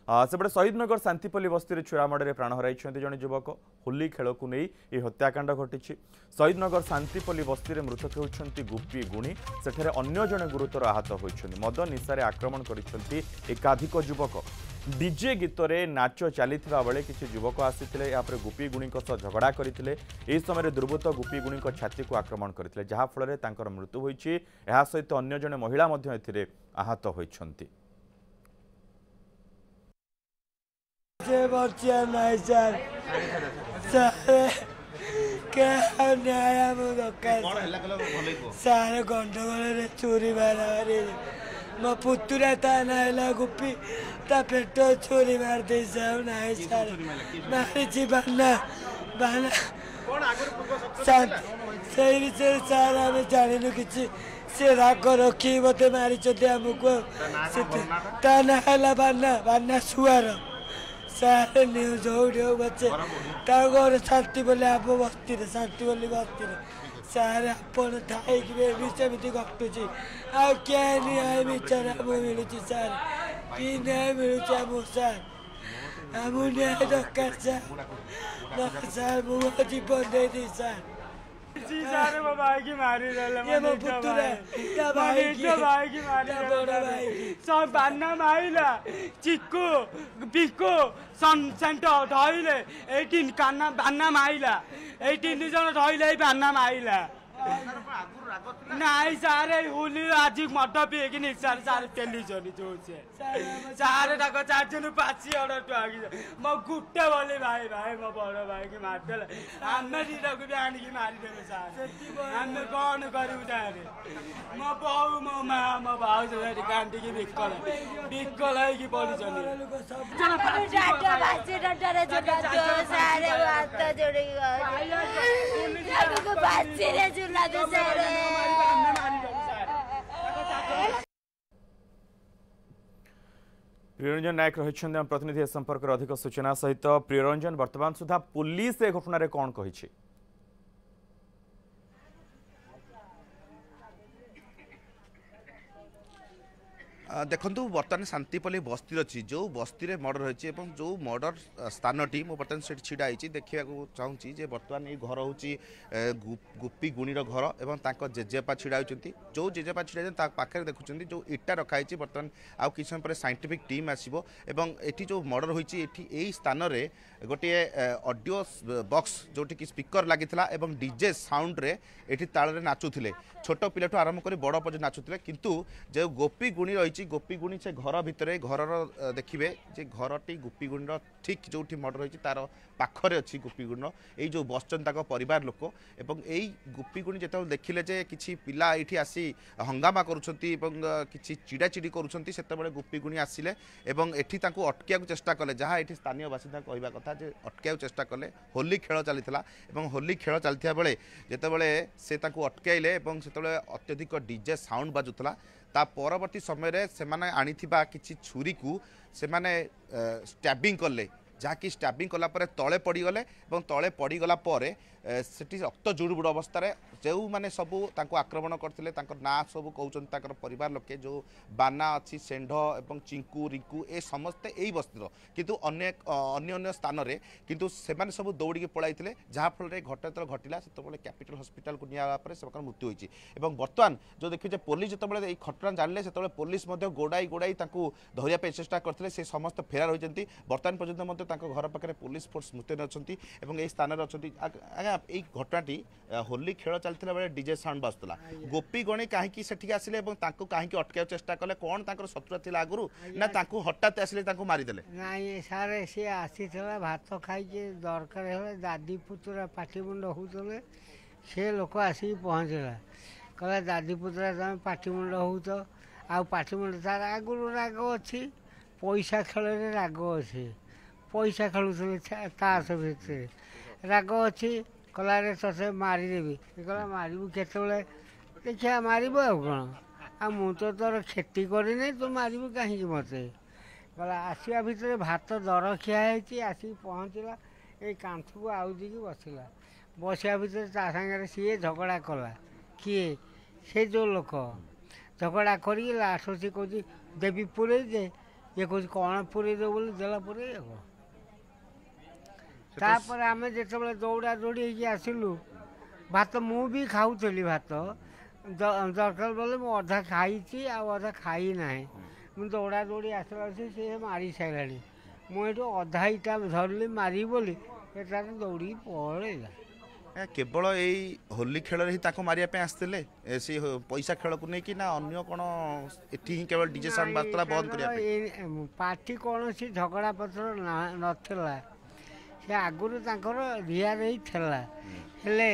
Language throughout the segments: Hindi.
सेपटे शहीदनगर शांतिपल्ली बस्ती चूड़ामड़े प्राण हर जड़े युवक होली खेल को नहीं यह हत्याकांड घटी शहीदनगर शांतिपल्ली बस्ती मृतक होती गोपी गुणी सेठे अन्य जड़े गुरुतर आहत होती मद निशारे आक्रमण कर एकाधिक युवक डीजे गीतरे नाच चली बेले किसी युवक आसी गोपी गुणी झगड़ा करते समय दुर्बृत्त गोपी गुणी छाती को आक्रमण करते जहाँफल मृत्यु होती सहित अन्य जड़े महिला आहत होती। सारे गंडगोल चोरी मारामारी मो पुतुरा ता नाइला गुप्पी ता पेट चोरी मार दे साव नाइ सार मारी बाना बाना सही से सारा में जानिनु किछि से राग रखी मते मारी चते हमको ता नाइला बाना बाना सुआर सारे न्यूज हो बच्चे तार शांति बोले आप बस्ती शांति बोली बस्ती सारे आपण थाई घटुची आए विचार मिलूँ सार कि न्याय मिलूँ आम सार आम न्याय दरकार सार मुझे जीवन दे दी सार मो भाई की मारी मो पुतुरा भाई की मारी बड़ा भाई सब बान्ना माइला चिक्कू बिक्कू सेंट धइले 18 कान्ना बान्ना माइला 18 जन धइले बान्ना माइला नाई सारे होली आज मद पीकी निशार सारे टेलीजन जो सारे तक 4 जन 5 ऑर्डर तो आगे मो गुट्टे बोले भाई भाई मो बड़ भाई की मारदेल आम दीटा को भी आनिकी मारिदेले सार आम कौन करू तारे मो बहु मो माँ मो भाव कांटी की बिकल की पड़ी प्रियरंजन नायक रही प्रतिनिधि संपर्क अधिक सूचना सहित प्रियरंजन वर्तमान सुधा पुलिस ए घटना कौन कही देखु बर्तमान शांतिपल्ली बस्ती अच्छी जो बस्ती में मर्डर होती जो मर्डर स्थानटी मुझे बर्तमान से छिड़ा देखा चाहूँगी जे बर्तमान ये घर हूँ गोपी गुणीर घर और जेजेपा छिड़ा होती जो जेजेपा छिड़ा पाखे देखुं जो इटा रखाई बर्तमान आउ कि समय पर साइंटिफिक टीम आसो ये जो मर्डर होती यही स्थान में गोटे ऑडियो बॉक्स जोटि कि स्पीकर लगी डीजे साउंड रे ये ताल नाचुले छोट पिला आरंभ कर बड़ पर्यटन नाचुले किंतु जो गोपी गुणी रही गोपी गुणी से घर भितर घर देखिए जे घरटी गोपी गुणीर ठीक जो मर्डर होती तार पाखरे अच्छी गोपी गुण यही जो बसचन परिवार लोक एवं यही गोपी गुणी जो देखिले जे किसी पिला ये आसी हंगामा करुँच चिड़ाचिड़ी करुँचे गोपी गुणी आसिले एठी अटकिया चेष्टा कले जहाँ ये स्थानीय बासिंदा कहवा कथा जे अटकिया चेष्टा कले होली खेल चली होली खेल चलता बेले जितेबाला से अटकैले से अत्यधिक डीजे साउंड बाजुला ता परवर्ती समय से आनिथिबा किछि छुरी को से स्टैबिंग कले जहाँकि स्टैबिंग कलापर तले पड़गले तले पड़गला सेठी रक्त जुड़बुड़ अवस्था जो मैंने सबू आक्रमण करते ना सब कहते परिवार लोके जो बाना अच्छी सेंढ एवं चिंकू रिंकू ए समस्ते यही बस्तीर किंतु अन्य स्थान में किंतु से सब दौड़ी पड़ाई जहाँफल घटना जो घटला से कैपिटल हॉस्पिटल को नियापर से मृत्यु होती बर्तमान जो देखिए पुलिस जो घटना जानले से पुलिस गोड़ाई गोड़ाई धरिया चेष्टा करते से समस्त फेरार होती बर्तमान पर्यटन घर पाखे पुलिस फोर्स मुतयन अच्छा यही स्थान में अच्छा आज्ञा यही घटनाटी होली खेल चलता बेले डीजे साउंड बाजुला गोपी गणी कहीं से आसिले कहीं अटक चेष्टा कले कौन शत्रु थी आगु ना हठात आसिले मारिदेले नाई सारे सी आसी भात खाई दरकार दादी पुतुरा पाटिमुंड होते से लोक आसिक पहुँचला कहला दादी पुतुरा तुम पाटिमुंड हो आ पाटिमुंड तार आगुरी राग अच्छी पैसा खेल राग अच्छी पैसा खेलुले ताश भितर राग अच्छी कहला रे ते मारिदेवी कहला मारू केतले देखिया मारू आ कौन आ मु तो तोर क्षति करनी तू मारू कहीं मत कहला आसवा भितर भात दर खिया आसिक पहुँचला ये कांथ को आउदी बसला बसिया भितर ता सागर सी झगड़ा कला किए से जो लोक झगड़ा कर लास्ट से कह देवी पुरे दे ये कौन कौन पूरे दो बोले देला पूरे तापर आम जो दौड़ा दौड़ी आसिलु भात मु भी खाऊली भात दरकार बोले मु अधा खाई अधा खाई ना मुझे दौड़ा दौड़ी आसला सी मारी सारा मुझे अधा इटा धरली मारी बोली दौड़ी पलैला केवल यही होली खेल ही मारिया आसते सी पैसा खेल को लेकिन ना अन्य कौन ये केवल डीजे साउंड बार्ता बंद करने पार्टी कौन सी झगड़ा पत्र नाला से आगुरी रियार ही हेले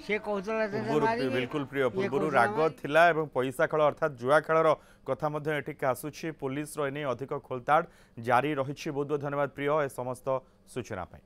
से कहला बिल्कुल प्रिय पूर्व राग थिला एवं पैसा खेल अर्थात जुआ खेलर कथा एठिक आसुछि पुलिस रो एने अधिक खोलताड़ जारी रही। बहुत बहुत धन्यवाद प्रिय ए समस्त सूचना पाई।